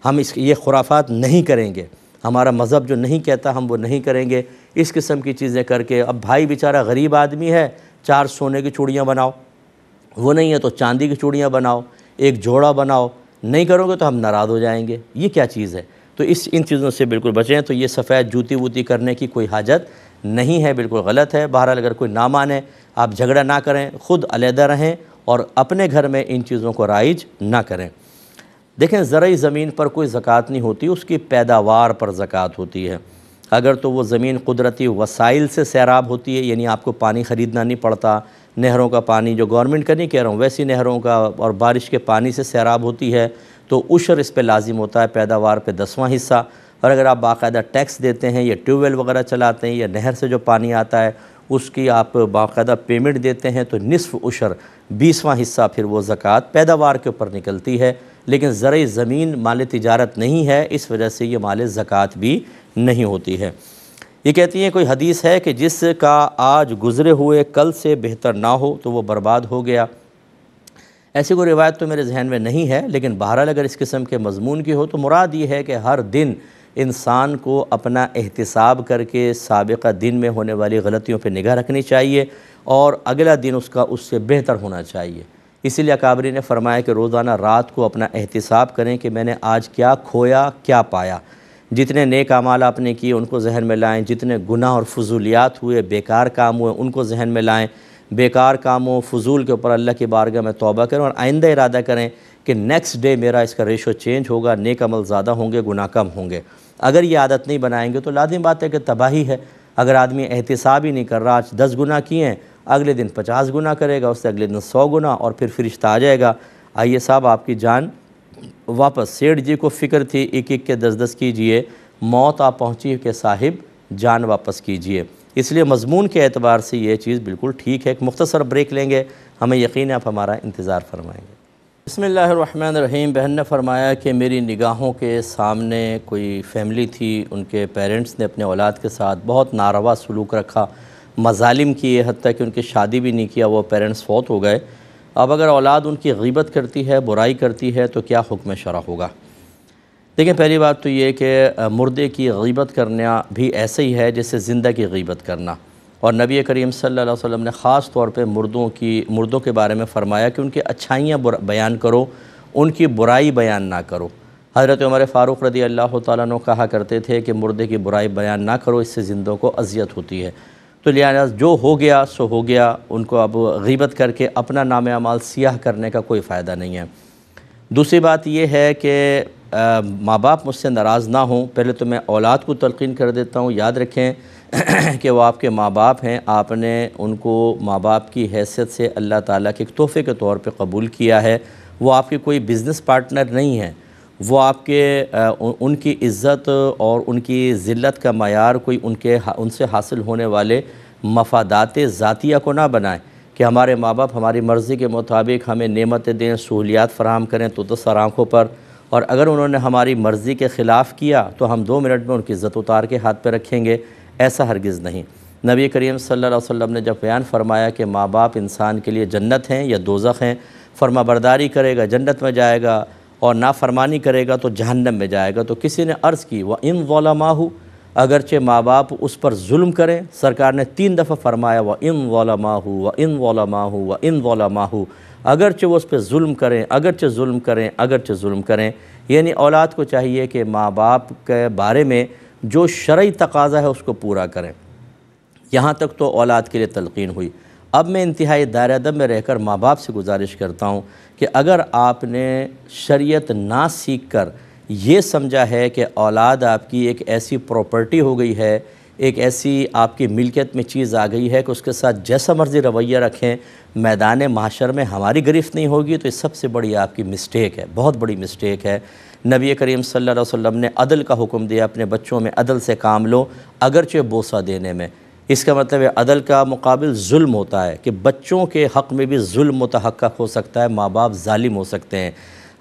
Speaker 2: ہم یہ خرافات نہیں کریں گے، ہمارا مذہب جو نہیں کہتا ہم وہ نہیں کریں گے۔ اس قسم کی چیزیں کر کے، اب بھائی بیچارہ غریب آدمی ہے، 4 سونے کی چوڑیاں بناؤ، وہ نہیں ہے تو چاندی کی چوڑیاں بناؤ، ایک جوڑا بناؤ، نہیں کرو گے تو ہم ناراض ہو جائیں گے، یہ کیا چیز ہے؟ تو ان چیزوں سے بالکل بچیں۔ تو یہ سفید جوتی ووتی کرنے کی کوئی حاجت نہیں ہے، بالکل غلط ہے۔ بہرحال اگر کوئی نہ مانے، آپ جھگڑا نہ کریں، خود علیحدہ رہیں اور اپنے گھر میں ان چیزوں کو رائج نہ کریں۔ دیکھیں، زرعی زمین پر کوئی زکوٰۃ نہیں ہوتی، اس کی پیداوار پر زکوٰۃ ہوتی ہے۔ اگر تو وہ زمین قدرتی وسائل سے سیراب ہوتی ہے، یعنی آپ کو پانی خریدنا نہیں پڑتا، نہروں کا پانی، جو گورنمنٹ کا نہیں کہہ رہا ہوں، ویسی نہروں کا اور بارش کے پانی سے سیراب ہوتی ہے، تو عشر اس پہ لازم ہوتا ہے، پیداوار پہ 10واں حصہ۔ اور اگر آپ باقاعدہ ٹیکس دیتے ہیں یا ٹیوب ویل وغیرہ چلاتے ہیں یا نہر سے جو پانی آتا ہے اس کی آپ باقاعدہ پیمنٹ دیتے ہیں، تو نصف عشر 20واں حصہ پھر وہ زکوٰۃ پیداوار کے اوپر نکلتی ہے۔ لیکن زرعی زمین مال تجارت نہیں ہے، اس وجہ سے یہ مال زکوٰۃ بھی نہیں ہوتی ہے۔ یہ کہتی ہیں کوئی حدیث ہے کہ جس کا آج گزرے ہوئے کل سے بہتر نہ ہو تو وہ برباد ہو گیا۔ ایسی کوئی روایت تو میرے ذہن میں نہیں ہے، لیکن بہرحال اگر اس قسم کے مضمون کی ہو تو مراد یہ ہے کہ ہر دن انسان کو اپنا احتساب کر کے سابقہ دن میں ہونے والی غلطیوں پہ نگاہ رکھنی چاہیے، اور اگلا دن اس کا اس سے بہتر ہونا چاہیے۔ اسی لیے اکابری نے فرمایا کہ روزانہ رات کو اپنا احتساب کریں کہ میں نے آج کیا کھویا کیا پایا، جتنے نیک اعمال آپ نے کیے ان کو ذہن میں لائیں، جتنے گناہ اور فضولیات ہوئے، بیکار کام ہوئے ان کو ذہن میں لائیں، بیکار کاموں فضول کے اوپر اللہ کی بارگاہ میں توبہ کریں اور آئندہ ارادہ کریں کہ نیکسٹ ڈے میرا اس کا ریشو چینج ہوگا، نیک عمل زیادہ ہوں گے، گناہ کم ہوں گے۔ اگر یہ عادت نہیں بنائیں گے تو لازم بات ہے کہ تباہی ہے۔ اگر آدمی احتساب ہی نہیں کر رہا، آج 10 گناہ کیے ہیں، اگلے دن 50 گناہ کرے گا، اس سے اگلے دن 100 گناہ، اور پھر فرشتہ آ جائے گا، آئیے صاحب آپ کی جان واپس۔ سیٹھ جی کو فکر تھی 1 کے 10 کیجئے، موت آپ پہنچی کہ صاحب جان واپس کیجئے۔ اس لیے مضمون کے اعتبار سے یہ چیز بالکل ٹھیک ہے۔ ایک مختصر بریک لیں گے، ہمیں یقین ہے آپ ہمارا انتظار فرمائیں گے۔ بسم اللہ الرحمن الرحیم۔ بہن نے فرمایا کہ میری نگاہوں کے سامنے کوئی فیملی تھی، ان کے پیرنٹس نے اپنے اولاد کے ساتھ بہت ناروا سلوک رکھا، مظالم کیے، حتیٰ کہ ان کی شادی بھی نہیں کیا، وہ پیرنٹس فوت ہو گئے۔ اب اگر اولاد ان کی غیبت کرتی ہے، برائی کرتی ہے، تو کیا حکم شرع ہوگا؟ دیکھیں، پہلی بات تو یہ کہ مردے کی غیبت کرنا بھی ایسے ہی ہے جیسے زندہ کی غیبت کرنا، اور نبی کریم صلی اللہ علیہ وسلم نے خاص طور پہ مردوں کے بارے میں فرمایا کہ ان کی اچھائیاں بیان کرو، ان کی برائی بیان نہ کرو۔ حضرت عمر فاروق رضی اللہ تعالیٰ عنہ کہا کرتے تھے کہ مردے کی برائی بیان نہ کرو، اس سے زندوں کو اذیت ہوتی ہے۔ تو لہٰذا جو ہو گیا سو ہو گیا، ان کو اب غیبت کر کے اپنا نام اعمال سیاہ کرنے کا کوئی فائدہ نہیں ہے۔ دوسری بات یہ ہے کہ ماں باپ مجھ سے ناراض نہ ہوں، پہلے تو میں اولاد کو تلقین کر دیتا ہوں، یاد رکھیں کہ وہ آپ کے ماں باپ ہیں، آپ نے ان کو ماں باپ کی حیثیت سے اللہ تعالیٰ کے ایک تحفے کے طور پہ قبول کیا ہے۔ وہ آپ کے کوئی بزنس پارٹنر نہیں ہیں، وہ آپ کے ان کی عزت اور ان کی ذلت کا معیار کوئی ان سے حاصل ہونے والے مفادات ذاتیہ کو نہ بنائیں کہ ہمارے ماں باپ ہماری مرضی کے مطابق ہمیں نعمتیں دیں، سہولیات فراہم کریں تو سر آنکھوں پر، اور اگر انہوں نے ہماری مرضی کے خلاف کیا تو ہم 2 منٹ میں ان کی عزت اتار کے ہاتھ پہ رکھیں گے، ایسا ہرگز نہیں۔ نبی کریم صلی اللہ علیہ وسلم نے جب بیان فرمایا کہ ماں باپ انسان کے لیے جنت ہیں یا دوزخ ہیں، فرما برداری کرے گا جنت میں جائے گا اور نافرمانی کرے گا تو جہنم میں جائے گا، تو کسی نے عرض کی وَإِن ظَلَمَاهُ، اگرچہ ماں باپ اس پر ظلم کریں، سرکار نے 3 دفعہ فرمایا وَإِن ظَلَمَاهُ وَإِن ظَلَمَاهُ وَإِن ظَلَمَاهُ، اگرچہ وہ اس پہ ظلم کریں، اگرچہ ظلم کریں، اگرچہ ظلم کریں۔ یعنی اولاد کو چاہیے کہ ماں باپ کے بارے میں جو شرعی تقاضا ہے اس کو پورا کریں۔ یہاں تک تو اولاد کے لیے تلقین ہوئی۔ اب میں انتہائی دائرہ ادب میں رہ کر ماں باپ سے گزارش کرتا ہوں کہ اگر آپ نے شریعت نہ سیکھ کر یہ سمجھا ہے کہ اولاد آپ کی ایک ایسی پراپرٹی ہو گئی ہے، ایک ایسی آپ کی ملکیت میں چیز آ گئی ہے کہ اس کے ساتھ جیسا مرضی رویہ رکھیں، میدان محشر میں ہماری گرفت نہیں ہوگی، تو یہ سب سے بڑی آپ کی مسٹیک ہے، بہت بڑی مسٹیک ہے۔ نبی کریم صلی اللہ علیہ وسلم نے عدل کا حکم دیا، اپنے بچوں میں عدل سے کام لو، اگرچہ بوسہ دینے میں۔ اس کا مطلب ہے عدل کا مقابل ظلم ہوتا ہے کہ بچوں کے حق میں بھی ظلم متحقق ہو سکتا ہے، ماں باپ ظالم ہو سکتے ہیں۔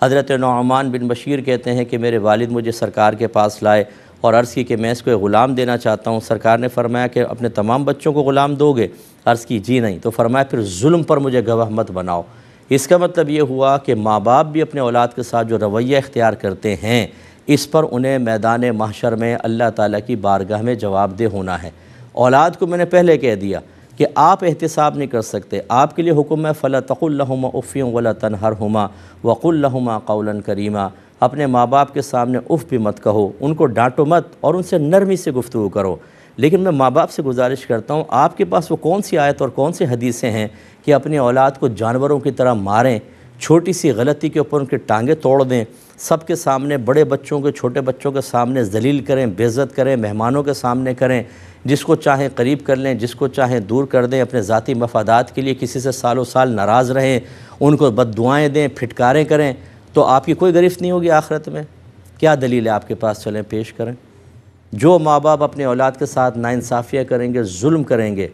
Speaker 2: حضرت نعمان بن بشیر کہتے ہیں کہ میرے والد مجھے سرکار کے پاس لائے اور عرض کی کہ میں اس کو غلام دینا چاہتا ہوں۔ سرکار نے فرمایا کہ اپنے تمام بچوں کو غلام دو گے؟ عرض کی جی نہیں۔ تو فرمایا پھر ظلم پر مجھے گواہ مت بناؤ۔ اس کا مطلب یہ ہوا کہ ماں باپ بھی اپنے اولاد کے ساتھ جو رویہ اختیار کرتے ہیں، اس پر انہیں میدان محشر میں اللہ تعالیٰ کی بارگاہ میں جواب دہ ہونا ہے۔ اولاد کو میں نے پہلے کہہ دیا کہ آپ احتساب نہیں کر سکتے، آپ کے لیے حکم ہے فَلَا تَقُلْ لَهُمَا أُفٍّ وَلَا تَنْهَرْهُمَا وَقُلْ لَهُمَا قَوْلًا كَرِيمًا۔ اپنے ماں باپ کے سامنے اف بھی مت کہو، ان کو ڈانٹو مت اور ان سے نرمی سے گفتگو کرو۔ لیکن میں ماں باپ سے گزارش کرتا ہوں، آپ کے پاس وہ کون سی آیت اور کون سی حدیثیں ہیں کہ اپنی اولاد کو جانوروں کی طرح ماریں، چھوٹی سی غلطی کے اوپر ان کے ٹانگیں توڑ دیں، سب کے سامنے، بڑے بچوں کے چھوٹے بچوں کے سامنے ذلیل کریں، بے عزت کریں، مہمانوں کے سامنے کریں، جس کو چاہیں قریب کر لیں، جس کو چاہیں دور کر دیں، اپنے ذاتی مفادات کے لیے کسی سے سالوں سال ناراض رہیں، ان کو بد دعائیں دیں، پھٹکاریں کریں، تو آپ کی کوئی گرفت نہیں ہوگی آخرت میں؟ کیا دلیل ہے آپ کے پاس؟ چلیں پیش کریں۔ جو ماں باپ اپنے اولاد کے ساتھ ناانصافیاں کریں گے، ظلم کریں گے،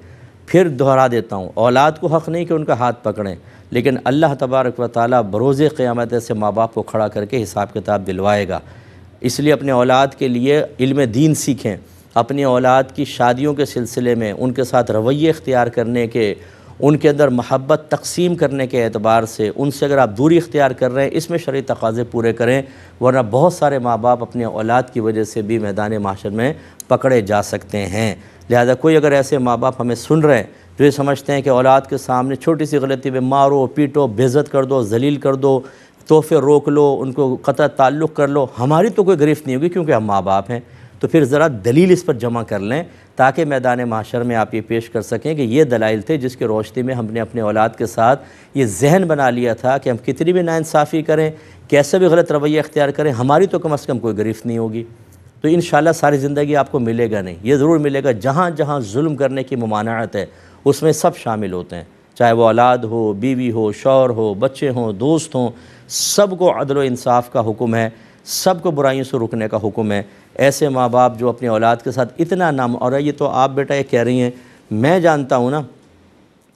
Speaker 2: پھر دہرا دیتا ہوں، اولاد کو حق نہیں کہ ان کا ہاتھ پکڑیں، لیکن اللہ تبارک و تعالیٰ بروز قیامت سے ماں باپ کو کھڑا کر کے حساب کتاب دلوائے گا۔ اس لیے اپنے اولاد کے لیے علم دین سیکھیں، اپنی اولاد کی شادیوں کے سلسلے میں ان کے ساتھ رویے اختیار کرنے کے، ان کے اندر محبت تقسیم کرنے کے اعتبار سے ان سے اگر آپ دوری اختیار کر رہے ہیں، اس میں شرعی تقاضے پورے کریں، ورنہ بہت سارے ماں باپ اپنے اولاد کی وجہ سے بھی میدان محشر میں پکڑے جا سکتے ہیں۔ لہذا کوئی اگر ایسے ماں باپ ہمیں سن رہے ہیں جو یہ سمجھتے ہیں کہ اولاد کے سامنے چھوٹی سی غلطی پہ مارو پیٹو بے عزت کر دو ذلیل کر دو تحفے روک لو ان کو قطع تعلق کر لو، ہماری تو کوئی گرفت نہیں ہوگی کیونکہ ہم ماں باپ ہیں۔ تو پھر ذرا دلیل اس پر جمع کر لیں تاکہ میدان محشر میں آپ یہ پیش کر سکیں کہ یہ دلائل تھے جس کی روشنی میں ہم نے اپنے اولاد کے ساتھ یہ ذہن بنا لیا تھا کہ ہم کتنی بھی ناانصافی کریں، کیسے بھی غلط رویہ اختیار کریں، ہماری تو کم از کم کوئی گرفت نہیں ہوگی۔ تو انشاءاللہ ساری زندگی آپ کو ملے گا نہیں، یہ ضرور ملے گا جہاں جہاں ظلم کرنے کی ممانعت ہے اس میں سب شامل ہوتے ہیں، چاہے وہ اولاد ہو، بیوی ہو، شوہر ہو، بچے ہوں، دوست ہوں، سب کو عدل و انصاف کا حکم ہے، سب کو برائیوں سے رکنے کا حکم ہے۔ ایسے ماں باپ جو اپنی اولاد کے ساتھ اتنا نام، اور یہ تو آپ بیٹا یہ کہہ رہی ہیں، میں جانتا ہوں نا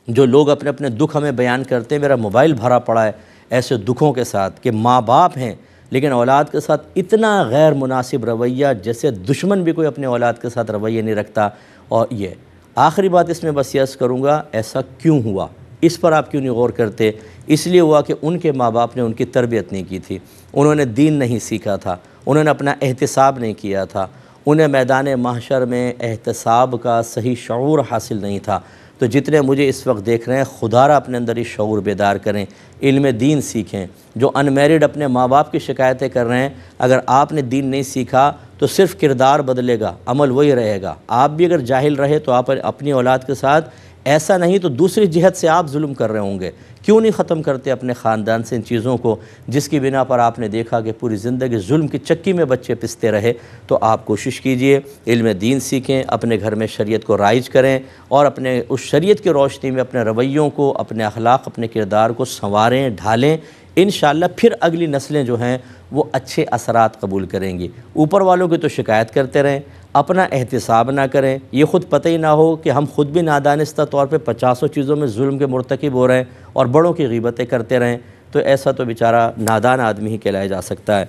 Speaker 2: جو لوگ اپنے اپنے دکھ ہمیں بیان کرتے ہیں، میرا موبائل بھرا پڑا ہے ایسے دکھوں کے ساتھ کہ ماں باپ ہیں لیکن اولاد کے ساتھ اتنا غیر مناسب رویہ جیسے دشمن بھی کوئی اپنے اولاد کے ساتھ رویہ نہیں رکھتا۔ اور یہ آخری بات اس میں بس یس کروں گا، ایسا کیوں ہوا، اس پر آپ کیوں نہیں غور کرتے؟ اس لیے ہوا کہ ان کے ماں باپ نے ان کی تربیت نہیں کی تھی، انہوں نے دین نہیں سیکھا تھا، انہوں نے اپنا احتساب نہیں کیا تھا، انہیں میدان محشر میں احتساب کا صحیح شعور حاصل نہیں تھا۔ تو جتنے مجھے اس وقت دیکھ رہے ہیں خدا را اپنے اندر یہ شعور بیدار کریں، علم دین سیکھیں۔ جو ان میرڈ اپنے ماں باپ کی شکایتیں کر رہے ہیں، اگر آپ نے دین نہیں سیکھا تو صرف کردار بدلے گا، عمل وہی رہے گا۔ آپ بھی اگر جاہل رہے تو آپ اپنی اولاد کے ساتھ ایسا نہیں تو دوسری جہت سے آپ ظلم کر رہے ہوں گے۔ کیوں نہیں ختم کرتے اپنے خاندان سے ان چیزوں کو جس کی بنا پر آپ نے دیکھا کہ پوری زندگی ظلم کی چکی میں بچے پستے رہے؟ تو آپ کوشش کیجئے علم دین سیکھیں، اپنے گھر میں شریعت کو رائج کریں اور اپنے اس شریعت کی روشنی میں اپنے رویوں کو، اپنے اخلاق، اپنے کردار کو سنواریں، ڈھالیں۔ انشاءاللہ پھر اگلی نسلیں جو ہیں وہ اچھے اثرات قبول کریں گی۔ اوپر والوں کی تو شکایت کرتے رہیں، اپنا احتساب نہ کریں، یہ خود پتہ ہی نہ ہو کہ ہم خود بھی نادانستہ طور پہ 50 چیزوں میں ظلم کے مرتکب ہو رہے ہیں اور بڑوں کی غیبتیں کرتے رہیں، تو ایسا تو بیچارہ نادان آدمی ہی کہلایا جا سکتا ہے۔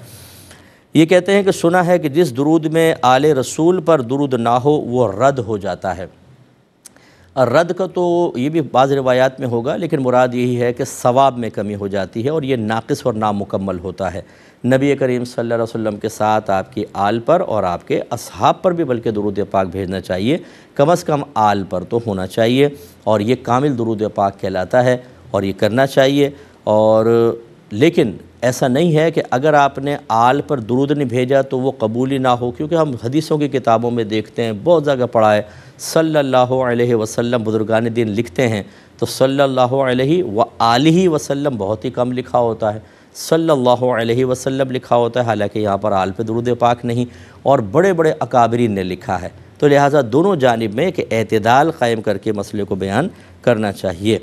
Speaker 2: یہ کہتے ہیں کہ سنا ہے کہ جس درود میں آل رسول پر درود نہ ہو وہ رد ہو جاتا ہے۔ رد کا تو یہ بھی بعض روایات میں ہوگا لیکن مراد یہی ہے کہ ثواب میں کمی ہو جاتی ہے اور یہ ناقص اور نامکمل ہوتا ہے۔ نبی کریم صلی اللہ علیہ وسلم کے ساتھ آپ کی آل پر اور آپ کے اصحاب پر بھی بلکہ درود پاک بھیجنا چاہیے، کم از کم آل پر تو ہونا چاہیے، اور یہ کامل درود پاک کہلاتا ہے اور یہ کرنا چاہیے۔ اور لیکن ایسا نہیں ہے کہ اگر آپ نے آل پر درود نہیں بھیجا تو وہ قبول ہی نہ ہو، کیونکہ ہم حدیثوں کی کتابوں میں دیکھتے ہیں، بہت جگہ پڑھا ہے، صلی اللہ علیہ وسلم بزرگان دین لکھتے ہیں تو صلی اللہ علیہ وآلہ وسلم بہت ہی کم لکھا ہوتا ہے، صلی اللہ علیہ وسلم لکھا ہوتا ہے، حالانکہ یہاں پر آل پہ درود پاک نہیں، اور بڑے بڑے اکابرین نے لکھا ہے۔ تو لہٰذا دونوں جانب میں کہ اعتدال قائم کر کے مسئلے کو بیان کرنا چاہیے۔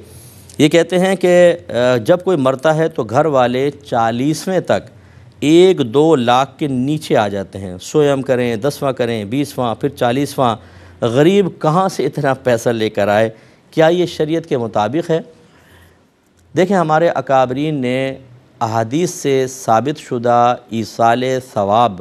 Speaker 2: یہ کہتے ہیں کہ جب کوئی مرتا ہے تو گھر والے 40ویں تک 1-2 لاکھ کے نیچے آ جاتے ہیں، سویم کریں، 10واں کریں، 20واں، پھر 40واں، غریب کہاں سے اتنا پیسہ لے کر آئے؟ کیا یہ شریعت کے مطابق ہے؟ دیکھیں ہمارے اکابرین نے احادیث سے ثابت شدہ ایصال ثواب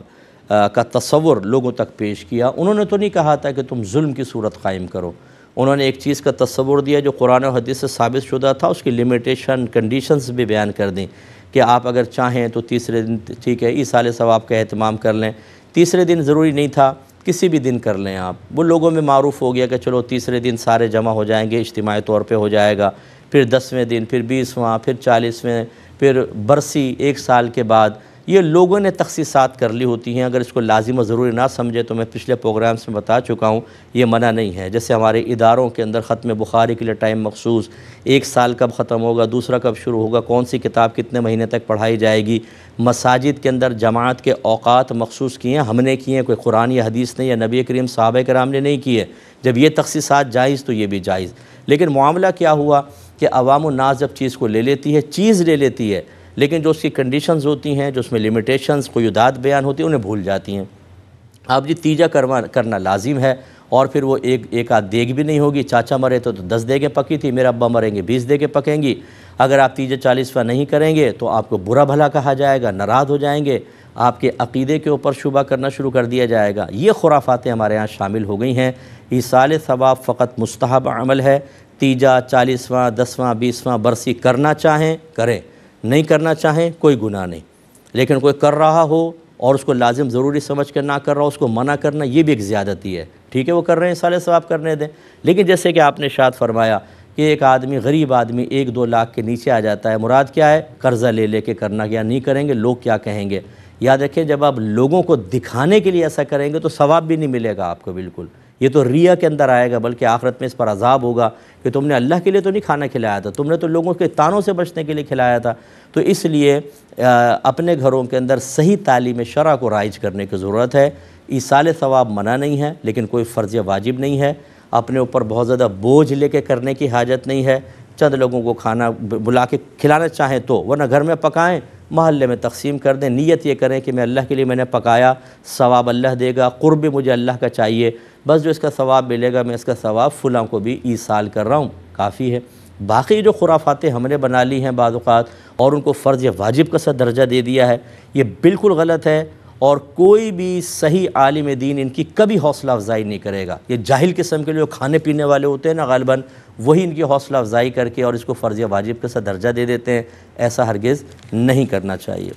Speaker 2: کا تصور لوگوں تک پیش کیا۔ انہوں نے تو نہیں کہا تھا کہ تم ظلم کی صورت قائم کرو، انہوں نے ایک چیز کا تصور دیا جو قرآن و حدیث سے ثابت شدہ تھا، اس کی لمیٹیشن کنڈیشنز بھی بیان کر دیں کہ آپ اگر چاہیں تو تیسرے دن ٹھیک ہے ایصال ثواب کا اہتمام کر لیں، تیسرے دن ضروری نہیں تھا، کسی بھی دن کر لیں آپ۔ وہ لوگوں میں معروف ہو گیا کہ چلو تیسرے دن سارے جمع ہو جائیں گے، اجتماعی طور پہ ہو جائے گا، پھر 10ویں دن، پھر 20واں، پھر 40ویں، پھر برسی 1 سال کے بعد۔ یہ لوگوں نے تخصیصات کر لی ہوتی ہیں، اگر اس کو لازم و ضروری نہ سمجھے تو میں پچھلے پروگرامز میں بتا چکا ہوں یہ منع نہیں ہے۔ جیسے ہمارے اداروں کے اندر ختم بخاری کے لیے ٹائم مخصوص، 1 سال کب ختم ہوگا، دوسرا کب شروع ہوگا، کون سی کتاب کتنے مہینے تک پڑھائی جائے گی، مساجد کے اندر جماعت کے اوقات مخصوص کیے ہیں، ہم نے کیے ہیں، کوئی قرآن یا حدیث نے یا نبی کریم صحابہ کرام نے نہیں کیے۔ جب یہ تخصیصات جائز تو یہ بھی جائز۔ لیکن معاملہ کیا ہوا کہ عوام الناس جب چیز کو لے لیتی ہے، چیز لے لیتی ہے، لیکن جو اس کی کنڈیشنز ہوتی ہیں، جو اس میں لمیٹیشنز قیودات بیان ہوتی ہیں، انہیں بھول جاتی ہیں۔ اب جی تیجا کرنا لازم ہے، اور پھر وہ ایک آدھ دیگ بھی نہیں ہوگی، چاچا مرے تو 10 دیگیں پکی تھی، میرے ابا مریں گے 20 دیگیں پکیں گی۔ اگر آپ تیجا 40واں نہیں کریں گے تو آپ کو برا بھلا کہا جائے گا، ناراض ہو جائیں گے، آپ کے عقیدے کے اوپر شبہ کرنا شروع کر دیا جائے گا۔ یہ خرافاتیں ہمارے ہاں شامل ہو گئی ہیں۔ ایصال ثواب فقط مستحب عمل ہے، تیجا 40واں 10واں 20واں برسی کرنا چاہیں کریں، نہیں کرنا چاہیں کوئی گناہ نہیں، لیکن کوئی کر رہا ہو اور اس کو لازم ضروری سمجھ کر نہ کر رہا ہو، اس کو منع کرنا یہ بھی ایک زیادتی ہے۔ ٹھیک ہے وہ کر رہے ہیں ایصال ثواب کرنے دیں، لیکن جیسے کہ آپ نے ارشاد فرمایا کہ ایک آدمی غریب آدمی 1-2 لاکھ کے نیچے آ جاتا ہے، مراد کیا ہے؟ قرضہ لے کے کرنا، کیا نہیں کریں گے لوگ کیا کہیں گے۔ یاد رکھیں جب آپ لوگوں کو دکھانے کے لیے ایسا کریں گے تو ثواب بھی نہیں ملے گا آپ کو، بالکل یہ تو ریا کے اندر آئے گا، بلکہ آخرت میں اس پر عذاب ہوگا کہ تم نے اللہ کے لیے تو نہیں کھانا کھلایا تھا، تم نے تو لوگوں کے طعنوں سے بچنے کے لیے کھلایا تھا۔ تو اس لیے اپنے گھروں کے اندر صحیح تعلیم شرع کو رائج کرنے کی ضرورت ہے۔ ایصال ثواب منع نہیں ہے، لیکن کوئی فرض واجب نہیں ہے، اپنے اوپر بہت زیادہ بوجھ لے کے کرنے کی حاجت نہیں ہے۔ چند لوگوں کو کھانا بلا کے کھلانا چاہیں تو، ورنہ گھر میں پکائیں، محلے میں تقسیم کر دیں، نیت یہ کریں کہ میں اللہ کے لیے میں نے پکایا، ثواب اللہ دے گا، قرب مجھے اللہ کا چاہیے، بس جو اس کا ثواب ملے گا میں اس کا ثواب فلاں کو بھی ایصال کر رہا ہوں، کافی ہے۔ باقی جو خرافاتیں ہم نے بنا لی ہیں بعض اوقات اور ان کو فرض یا واجب کا سا درجہ دے دیا ہے، یہ بالکل غلط ہے، اور کوئی بھی صحیح عالم دین ان کی کبھی حوصلہ افزائی نہیں کرے گا۔ یہ جاہل قسم کے جو کھانے پینے والے ہوتے ہیں نا غالباً، وہی ان کی حوصلہ افزائی کر کے اور اس کو فرض یا واجب کا سا درجہ دے دیتے ہیں، ایسا ہرگز نہیں کرنا چاہیے۔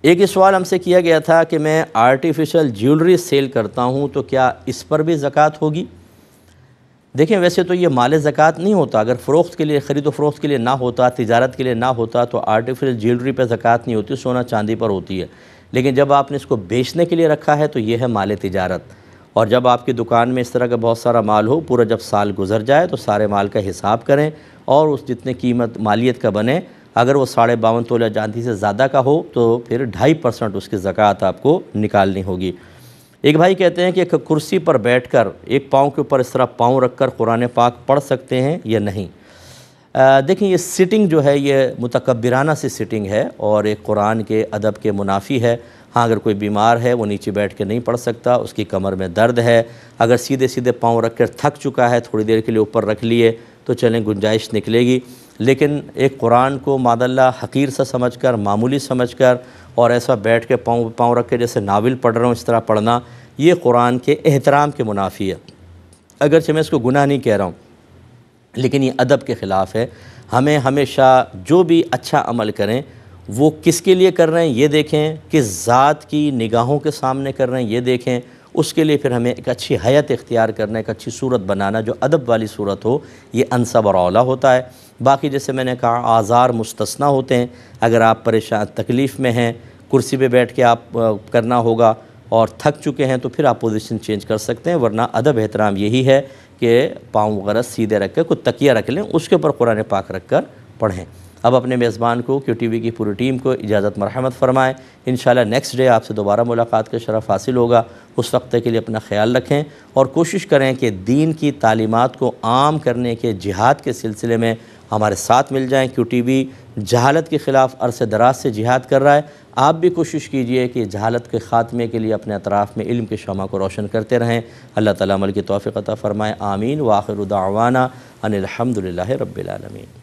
Speaker 2: ایک سوال ہم سے کیا گیا تھا کہ میں آرٹیفیشل جیولری سیل کرتا ہوں تو کیا اس پر بھی زکوٰۃ ہوگی؟ دیکھیں ویسے تو یہ مال زکوٰۃ نہیں ہوتا، اگر فروخت کے لیے، خرید و فروخت کے لیے نہ ہوتا، تجارت کے لیے نہ ہوتا تو آرٹیفیشل جیولری پہ زکوٰۃ نہیں ہوتی، سونا چاندی پر ہوتی ہے۔ لیکن جب آپ نے اس کو بیچنے کے لیے رکھا ہے تو یہ ہے مال تجارت، اور جب آپ کی دکان میں اس طرح کا بہت سارا مال ہو، پورا جب سال گزر جائے تو سارے مال کا حساب کریں اور اس جتنے قیمت مالیت کا بنے، اگر وہ 52.5 تولہ چاندی سے زیادہ کا ہو تو پھر 2.5% اس کی زکوٰۃ آپ کو نکالنی ہوگی۔ ایک بھائی کہتے ہیں کہ ایک کرسی پر بیٹھ کر ایک پاؤں کے اوپر اس طرح پاؤں رکھ کر قرآن پاک پڑھ سکتے ہیں یا نہیں؟ دیکھیں یہ سٹنگ جو ہے یہ متکبرانہ سی سٹنگ ہے اور ایک قرآن کے ادب کے منافی ہے۔ ہاں اگر کوئی بیمار ہے وہ نیچے بیٹھ کے نہیں پڑھ سکتا، اس کی کمر میں درد ہے، اگر سیدھے پاؤں رکھ کر تھک چکا ہے، تھوڑی دیر کے لیے اوپر رکھ لیے تو چلیں گنجائش نکلے گی، لیکن ایک قرآن کو معذاللہ حقیر سا سمجھ کر، معمولی سمجھ کر اور ایسا بیٹھ کے پاؤں رکھ کے جیسے ناول پڑھ رہا ہوں اس طرح پڑھنا، یہ قرآن کے احترام کے منافی ہے۔ اگرچہ میں اس کو گناہ نہیں کہہ رہا ہوں، لیکن یہ ادب کے خلاف ہے۔ ہمیں ہمیشہ جو بھی اچھا عمل کریں وہ کس کے لیے کر رہے ہیں یہ دیکھیں، کس ذات کی نگاہوں کے سامنے کر رہے ہیں یہ دیکھیں، اس کے لیے پھر ہمیں ایک اچھی حیت اختیار کرنا، ایک اچھی صورت بنانا جو ادب والی صورت ہو، یہ انسب اور اولیٰ ہوتا ہے۔ باقی جیسے میں نے کہا آزار مستثنیٰ ہوتے ہیں، اگر آپ پریشان تکلیف میں ہیں، کرسی پہ بیٹھ کے آپ کرنا ہوگا اور تھک چکے ہیں تو پھر آپ پوزیشن چینج کر سکتے ہیں، ورنہ ادب احترام یہی ہے کہ پاؤں وغیرہ سیدھے رکھ کے کوئی تکیہ رکھ لیں، اس کے اوپر قرآن پاک رکھ کر پڑھیں۔ اب اپنے میزبان کو کیو ٹی وی کی پوری ٹیم کو اجازت مرحمت فرمائیں، انشاءاللہ نیکسٹ ڈے آپ سے دوبارہ ملاقات کا شرف حاصل ہوگا۔ اس وقت کے لیے اپنا خیال رکھیں اور کوشش کریں کہ دین کی تعلیمات کو عام کرنے کے جہاد کے سلسلے میں ہمارے ساتھ مل جائیں۔ کیو ٹی وی جہالت کے خلاف عرصہ دراز سے جہاد کر رہا ہے، آپ بھی کوشش کیجئے کہ جہالت کے خاتمے کے لیے اپنے اطراف میں علم کے شمع کو روشن کرتے رہیں۔ اللہ تعالیٰ عمل کی توفیق عطا فرمائے، آمین۔ وآخر دعوانا ان الحمدللہ رب العالمین۔